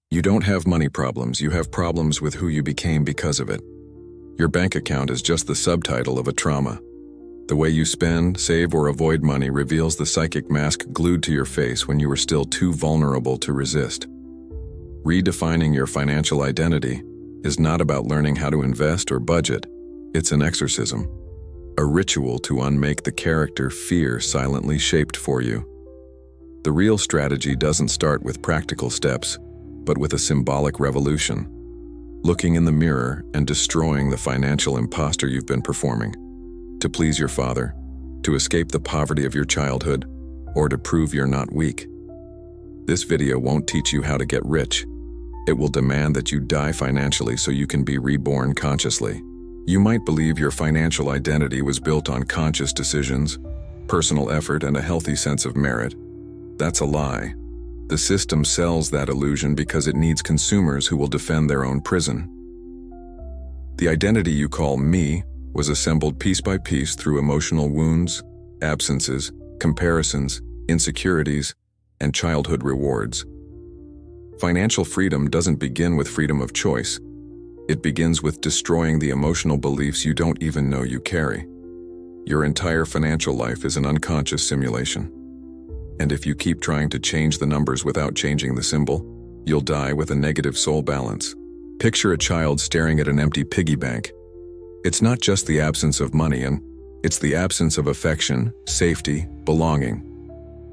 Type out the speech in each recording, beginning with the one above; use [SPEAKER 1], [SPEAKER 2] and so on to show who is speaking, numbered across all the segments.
[SPEAKER 1] You don't have money problems, you have problems with who you became because of it. Your bank account is just the subtitle of a trauma. The way you spend, save, or avoid money reveals the psychic mask glued to your face when you were still too vulnerable to resist. Redefining your financial identity is not about learning how to invest or budget. It's an exorcism, a ritual to unmake the character fear silently shaped for you. The real strategy doesn't start with practical steps, but with a symbolic revolution. Looking in the mirror and destroying the financial imposter you've been performing. To please your father, to escape the poverty of your childhood, or to prove you're not weak. This video won't teach you how to get rich. It will demand that you die financially so you can be reborn consciously. You might believe your financial identity was built on conscious decisions, personal effort, and a healthy sense of merit. That's a lie. The system sells that illusion because it needs consumers who will defend their own prison. The identity you call me was assembled piece by piece through emotional wounds, absences, comparisons, insecurities, and childhood rewards. Financial freedom doesn't begin with freedom of choice. It begins with destroying the emotional beliefs you don't even know you carry. Your entire financial life is an unconscious simulation. And if you keep trying to change the numbers without changing the symbol, you'll die with a negative soul balance. Picture a child staring at an empty piggy bank. It's not just the absence of money, and it's the absence of affection, safety, belonging.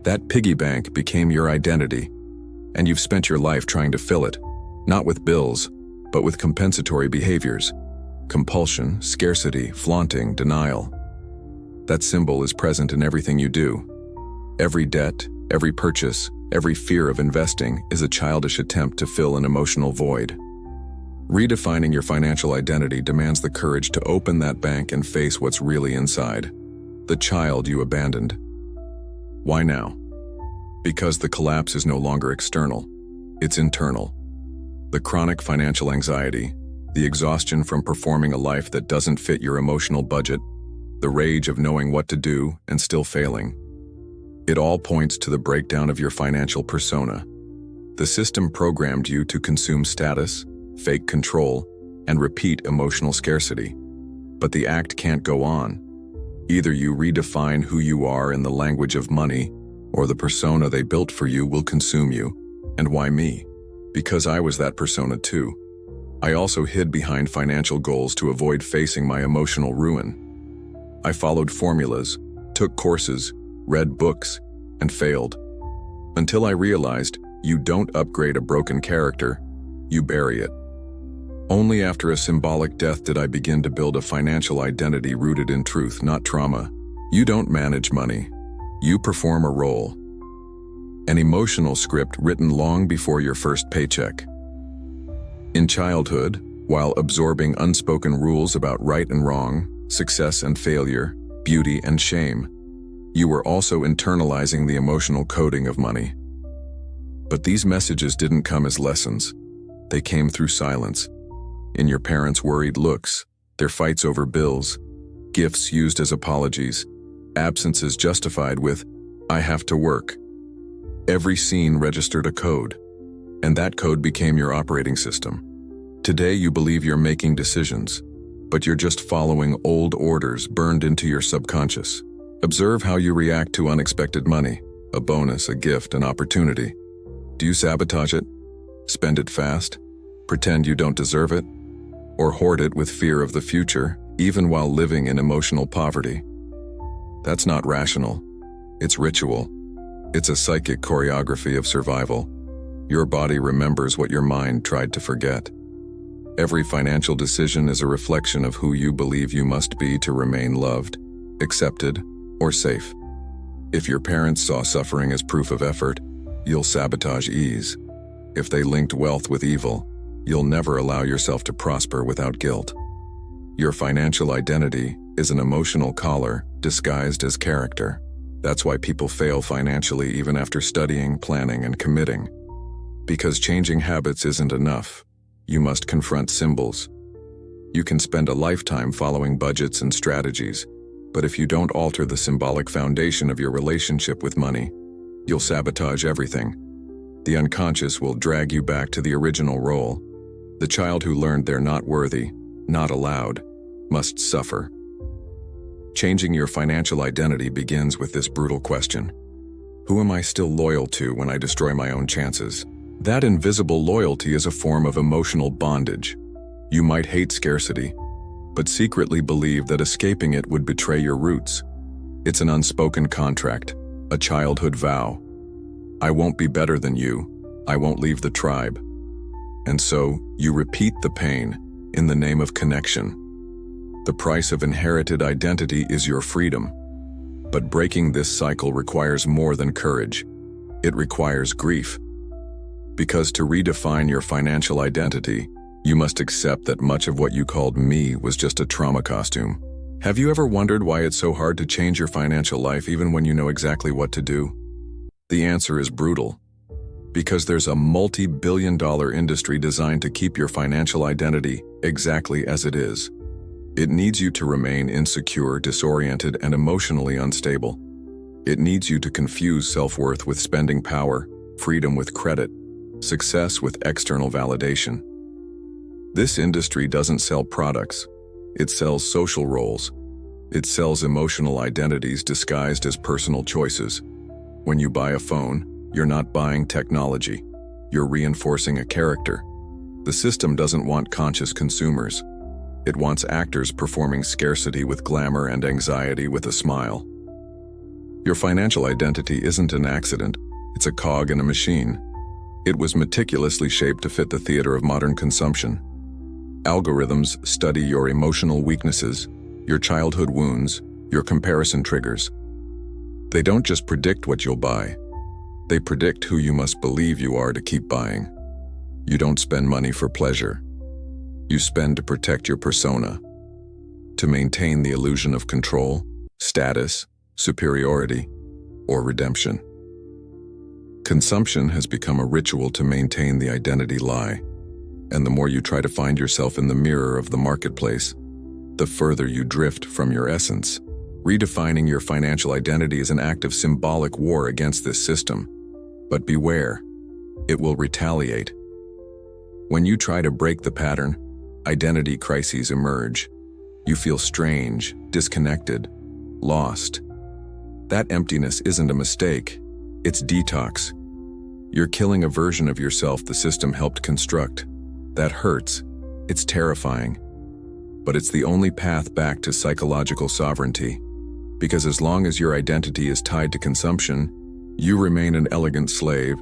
[SPEAKER 1] That piggy bank became your identity, and you've spent your life trying to fill it, not with bills, but with compensatory behaviors, compulsion, scarcity, flaunting, denial. That symbol is present in everything you do. Every debt, every purchase, every fear of investing is a childish attempt to fill an emotional void. Redefining your financial identity demands the courage to open that bank and face what's really inside, the child you abandoned. Why now? Because the collapse is no longer external, it's internal. The chronic financial anxiety, the exhaustion from performing a life that doesn't fit your emotional budget, the rage of knowing what to do and still failing. It all points to the breakdown of your financial persona. The system programmed you to consume status, fake control, and repeat emotional scarcity. But the act can't go on. Either you redefine who you are in the language of money, or the persona they built for you will consume you. And why me? Because I was that persona too. I also hid behind financial goals to avoid facing my emotional ruin. I followed formulas, took courses, read books, and failed. Until I realized you don't upgrade a broken character, you bury it. Only after a symbolic death did I begin to build a financial identity rooted in truth, not trauma. You don't manage money. You perform a role. An emotional script written long before your first paycheck. In childhood, while absorbing unspoken rules about right and wrong, success and failure, beauty and shame, you were also internalizing the emotional coding of money. But these messages didn't come as lessons. They came through silence. In your parents' worried looks, their fights over bills, gifts used as apologies, absences justified with, "I have to work." Every scene registered a code, and that code became your operating system. Today you believe you're making decisions, but you're just following old orders burned into your subconscious. Observe how you react to unexpected money, a bonus, a gift, an opportunity. Do you sabotage it? Spend it fast? Pretend you don't deserve it? Or hoard it with fear of the future, even while living in emotional poverty? That's not rational. It's ritual. It's a psychic choreography of survival. Your body remembers what your mind tried to forget. Every financial decision is a reflection of who you believe you must be to remain loved, accepted, or safe. If your parents saw suffering as proof of effort, you'll sabotage ease. If they linked wealth with evil, you'll never allow yourself to prosper without guilt. Your financial identity is an emotional collar disguised as character. That's why people fail financially even after studying, planning, and committing. Because changing habits isn't enough. You must confront symbols. You can spend a lifetime following budgets and strategies, but if you don't alter the symbolic foundation of your relationship with money, you'll sabotage everything. The unconscious will drag you back to the original role. The child who learned they're not worthy, not allowed, must suffer. Changing your financial identity begins with this brutal question. Who am I still loyal to when I destroy my own chances? That invisible loyalty is a form of emotional bondage. You might hate scarcity, but secretly believe that escaping it would betray your roots. It's an unspoken contract, a childhood vow. I won't be better than you. I won't leave the tribe. And so, you repeat the pain in the name of connection. The price of inherited identity is your freedom. But breaking this cycle requires more than courage. It requires grief. Because to redefine your financial identity, you must accept that much of what you called me was just a trauma costume. Have you ever wondered why it's so hard to change your financial life even when you know exactly what to do? The answer is brutal. Because there's a multi-billion-dollar industry designed to keep your financial identity exactly as it is. It needs you to remain insecure, disoriented, and emotionally unstable. It needs you to confuse self-worth with spending power, freedom with credit, success with external validation. This industry doesn't sell products. It sells social roles. It sells emotional identities disguised as personal choices. When you buy a phone, you're not buying technology. You're reinforcing a character. The system doesn't want conscious consumers. It wants actors performing scarcity with glamour and anxiety with a smile. Your financial identity isn't an accident. It's a cog in a machine. It was meticulously shaped to fit the theater of modern consumption. Algorithms study your emotional weaknesses, your childhood wounds, your comparison triggers. They don't just predict what you'll buy. They predict who you must believe you are to keep buying. You don't spend money for pleasure. You spend to protect your persona, to maintain the illusion of control, status, superiority, or redemption. Consumption has become a ritual to maintain the identity lie, and the more you try to find yourself in the mirror of the marketplace, the further you drift from your essence. Redefining your financial identity is an act of symbolic war against this system. But beware, it will retaliate. When you try to break the pattern, identity crises emerge. You feel strange, disconnected, lost. That emptiness isn't a mistake, it's detox. You're killing a version of yourself the system helped construct. That hurts, it's terrifying. But it's the only path back to psychological sovereignty. Because as long as your identity is tied to consumption, you remain an elegant slave,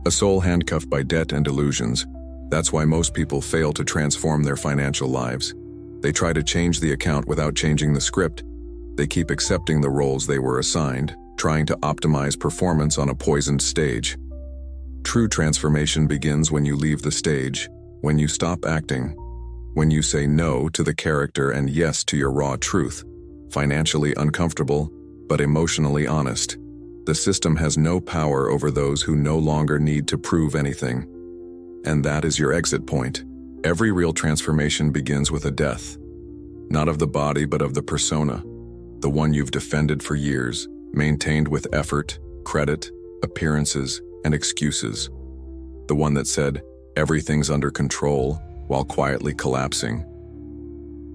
[SPEAKER 1] a soul handcuffed by debt and illusions. That's why most people fail to transform their financial lives. They try to change the account without changing the script. They keep accepting the roles they were assigned, trying to optimize performance on a poisoned stage. True transformation begins when you leave the stage, when you stop acting, when you say no to the character and yes to your raw truth. Financially uncomfortable, but emotionally honest. The system has no power over those who no longer need to prove anything. And that is your exit point. Every real transformation begins with a death. Not of the body, but of the persona. The one you've defended for years, maintained with effort, credit, appearances, and excuses. The one that said, everything's under control, while quietly collapsing.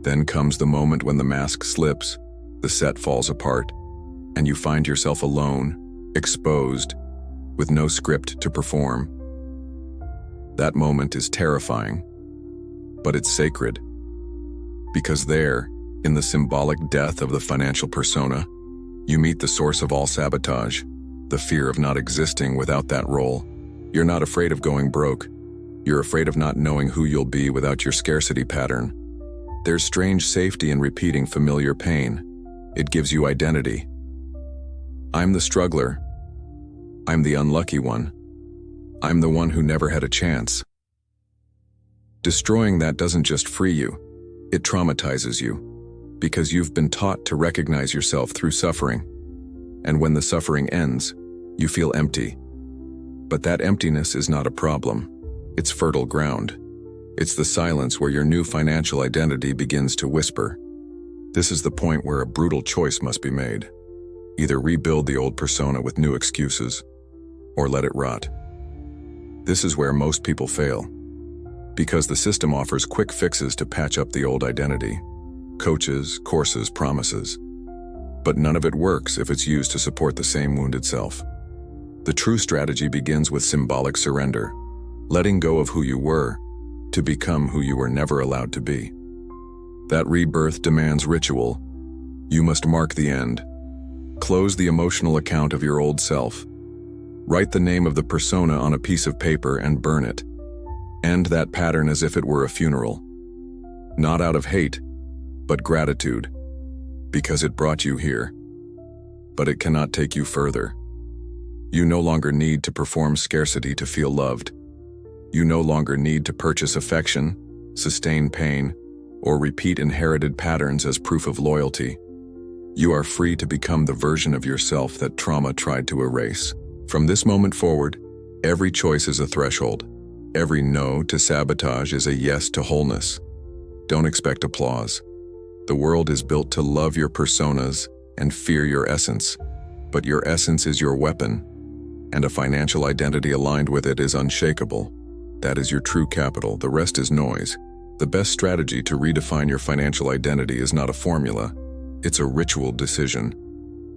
[SPEAKER 1] Then comes the moment when the mask slips, the set falls apart, and you find yourself alone, exposed, with no script to perform. That moment is terrifying, but it's sacred. Because there, in the symbolic death of the financial persona, you meet the source of all sabotage, the fear of not existing without that role. You're not afraid of going broke. You're afraid of not knowing who you'll be without your scarcity pattern. There's strange safety in repeating familiar pain. It gives you identity. I'm the struggler. I'm the unlucky one. I'm the one who never had a chance. Destroying that doesn't just free you, it traumatizes you, because you've been taught to recognize yourself through suffering. And when the suffering ends, you feel empty. But that emptiness is not a problem. It's fertile ground. It's the silence where your new financial identity begins to whisper. This is the point where a brutal choice must be made. Either rebuild the old persona with new excuses, or let it rot. This is where most people fail, because the system offers quick fixes to patch up the old identity. Coaches, courses, promises. But none of it works if it's used to support the same wounded self. The true strategy begins with symbolic surrender, letting go of who you were to become who you were never allowed to be. That rebirth demands ritual. You must mark the end. Close the emotional account of your old self. Write the name of the persona on a piece of paper and burn it. End that pattern as if it were a funeral. Not out of hate, but gratitude, because it brought you here. But it cannot take you further. You no longer need to perform scarcity to feel loved. You no longer need to purchase affection, sustain pain, or repeat inherited patterns as proof of loyalty. You are free to become the version of yourself that trauma tried to erase. From this moment forward, every choice is a threshold. Every no to sabotage is a yes to wholeness. Don't expect applause. The world is built to love your personas and fear your essence. But your essence is your weapon, and a financial identity aligned with it is unshakable. That is your true capital. The rest is noise. The best strategy to redefine your financial identity is not a formula. It's a ritual decision,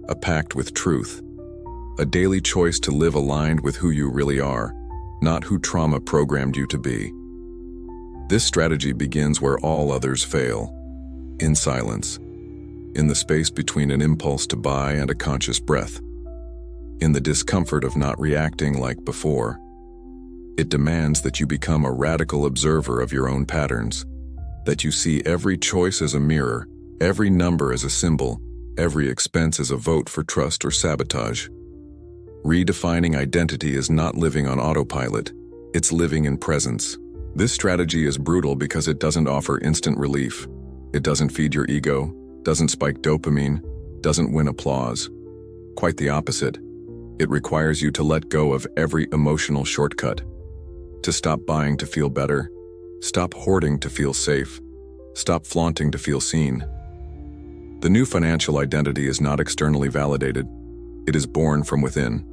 [SPEAKER 1] a pact with truth, a daily choice to live aligned with who you really are, not who trauma programmed you to be. This strategy begins where all others fail, in silence, in the space between an impulse to buy and a conscious breath, in the discomfort of not reacting like before. It demands that you become a radical observer of your own patterns, that you see every choice as a mirror, every number as a symbol, every expense as a vote for trust or sabotage. Redefining identity is not living on autopilot, it's living in presence. This strategy is brutal because it doesn't offer instant relief. It doesn't feed your ego, doesn't spike dopamine, doesn't win applause. Quite the opposite. It requires you to let go of every emotional shortcut, to stop buying to feel better, stop hoarding to feel safe, stop flaunting to feel seen. The new financial identity is not externally validated. It is born from within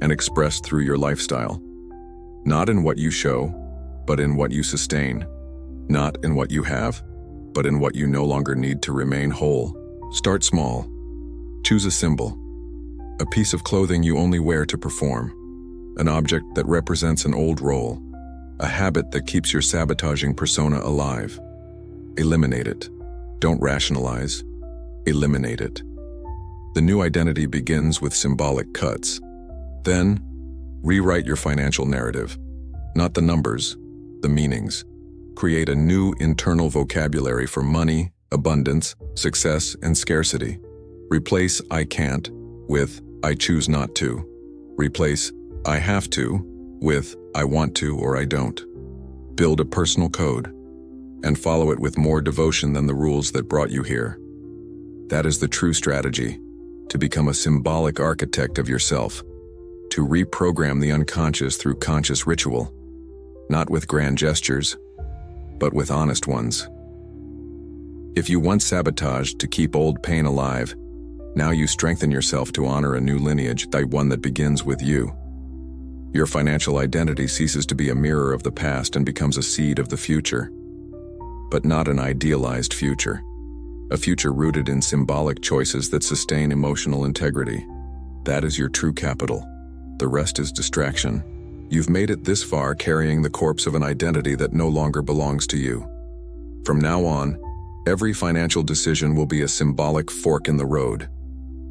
[SPEAKER 1] and expressed through your lifestyle. Not in what you show, but in what you sustain. Not in what you have, but in what you no longer need to remain whole. Start small. Choose a symbol. A piece of clothing you only wear to perform. An object that represents an old role. A habit that keeps your sabotaging persona alive. Eliminate it. Don't rationalize. Eliminate it. The new identity begins with symbolic cuts. Then, rewrite your financial narrative. Not the numbers, the meanings. Create a new internal vocabulary for money, abundance, success, and scarcity. Replace "I can't" with "I choose not to." Replace "I have to" with "I want to" or "I don't." Build a personal code and follow it with more devotion than the rules that brought you here. That is the true strategy, to become a symbolic architect of yourself, to reprogram the unconscious through conscious ritual, not with grand gestures, but with honest ones. If you once sabotaged to keep old pain alive, now you strengthen yourself to honor a new lineage, one that begins with you. Your financial identity ceases to be a mirror of the past and becomes a seed of the future. But not an idealized future. A future rooted in symbolic choices that sustain emotional integrity. That is your true capital. The rest is distraction. You've made it this far carrying the corpse of an identity that no longer belongs to you. From now on, every financial decision will be a symbolic fork in the road.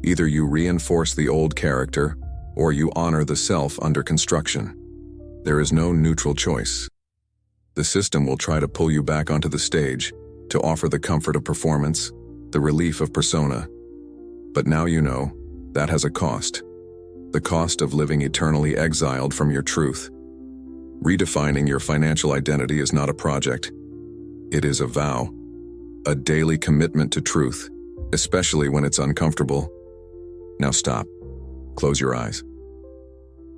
[SPEAKER 1] Either you reinforce the old character, or you honor the self under construction. There is no neutral choice. The system will try to pull you back onto the stage, to offer the comfort of performance, the relief of persona. But now you know, that has a cost. The cost of living eternally exiled from your truth. Redefining your financial identity is not a project. It is a vow, a daily commitment to truth, especially when it's uncomfortable. Now stop. Close your eyes.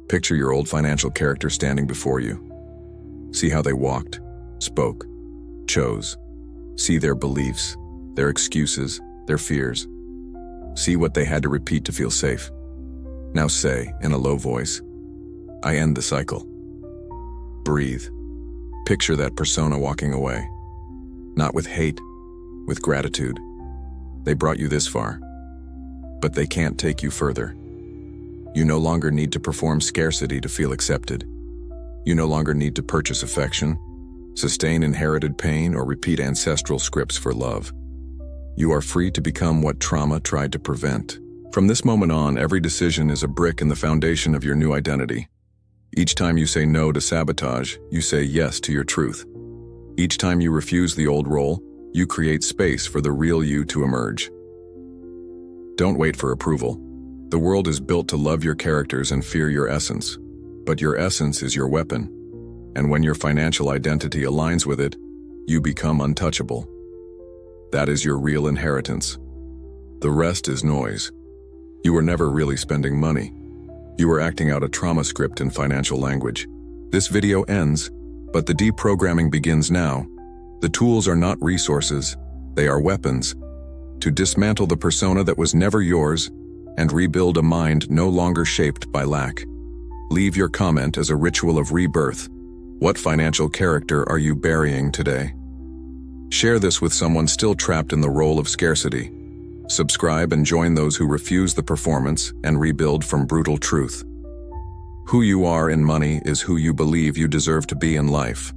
[SPEAKER 1] Picture your old financial character standing before you. See how they walked, spoke, chose. See their beliefs, their excuses, their fears. See what they had to repeat to feel safe. Now say, in a low voice, "I end the cycle. Breathe. Picture that persona walking away. Not with hate, with gratitude. They brought you this far, but they can't take you further. You no longer need to perform scarcity to feel accepted. You no longer need to purchase affection, sustain inherited pain, or repeat ancestral scripts for love. You are free to become what trauma tried to prevent. From this moment on, every decision is a brick in the foundation of your new identity. Each time you say no to sabotage, you say yes to your truth. Each time you refuse the old role, you create space for the real you to emerge. Don't wait for approval. The world is built to love your characters and fear your essence. But your essence is your weapon. And when your financial identity aligns with it, you become untouchable. That is your real inheritance. The rest is noise. You were never really spending money. You were acting out a trauma script in financial language. This video ends, but the deprogramming begins now. The tools are not resources, they are weapons. To dismantle the persona that was never yours and rebuild a mind no longer shaped by lack. Leave your comment as a ritual of rebirth. What financial character are you burying today? Share this with someone still trapped in the role of scarcity. Subscribe and join those who refuse the performance and rebuild from brutal truth. Who you are in money is who you believe you deserve to be in life.